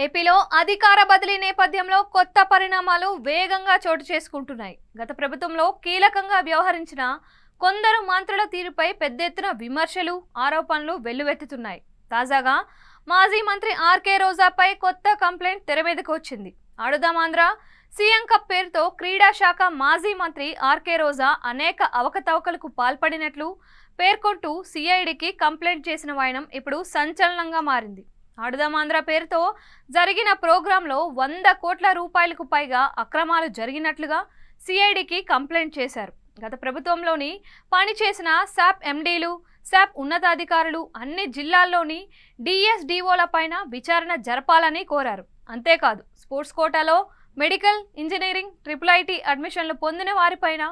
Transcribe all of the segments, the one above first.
ఏపీలో అధికార బదిలీ నేపథ్యంలో కొత్త పరిణామాలు వేగంగా చోటు చేసుకుంటున్నాయి. గత ప్రభుత్వంలో కీలకంగా వ్యవహరించిన కొందరు మంత్రుల తీరుపై పెద్ద ఎత్తున విమర్శలు, ఆరోపణలు వెల్లువెత్తుతున్నాయి. తాజాగా మాజీ మంత్రి ఆర్కే రోజాపై కొత్త కంప్లైంట్ తెరమీదకు వచ్చింది. ఆడుదాం ఆంధ్ర సీఎం కప్ పేరుతో క్రీడా శాఖ మాజీ మంత్రి ఆర్కే రోజా అనేక అవకతవకలకు పాల్పడినట్లు పేర్కొంటూ సిఐడికి కంప్లైంట్ చేసిన వైనం ఇప్పుడు సంచలనంగా మారింది. ఆడుదాం ఆంధ్ర పేరుతో జరిగిన ప్రోగ్రాంలో 100 కోట్ల రూపాయలకు పైగా అక్రమాలు జరిగినట్లుగా సిఐడికి కంప్లైంట్ చేశారు. గత ప్రభుత్వంలోని పనిచేసిన శాప్ ఎండీలు, శాప్ ఉన్నతాధికారులు అన్ని జిల్లాల్లోని డిఎస్డిఓల పైన విచారణ జరపాలని కోరారు. అంతేకాదు, స్పోర్ట్స్ కోటాలో మెడికల్, ఇంజనీరింగ్, ట్రిపుల్ ఐటీ అడ్మిషన్లు పొందిన వారిపైన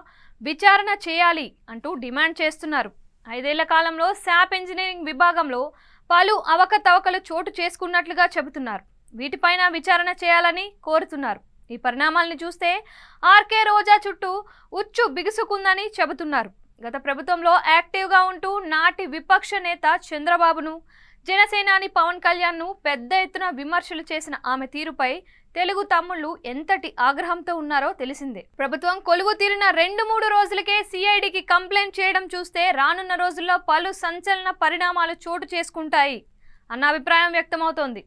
విచారణ చేయాలి అంటూ డిమాండ్ చేస్తున్నారు. 5 ఏళ్ల కాలంలో శాప్ ఇంజనీరింగ్ విభాగంలో పలు అవకతవకలు చోటు చేసుకున్నట్లుగా చెబుతున్నారు. వీటిపైన విచారణ చేయాలని కోరుతున్నారు. ఈ పరిణామాలను చూస్తే ఆర్కే రోజా చుట్టూ ఉచ్చు బిగుసుకుందని చెబుతున్నారు. గత ప్రభుత్వంలో యాక్టివ్గా ఉంటూ నాటి విపక్ష నేత చంద్రబాబును, జనసేనాని పవన్ కళ్యాణ్ను పెద్ద ఎత్తున విమర్శలు చేసిన ఆమె తీరుపై తెలుగు తమ్ముళ్లు ఎంతటి ఆగ్రహంతో ఉన్నారో తెలిసిందే. ప్రభుత్వం కొలువు తీరిన 2-3 రోజులకే సిఐడికి కంప్లైంట్ చేయడం చూస్తే రానున్న రోజుల్లో పలు సంచలన పరిణామాలు చోటు చేసుకుంటాయి అన్న అభిప్రాయం వ్యక్తమవుతోంది.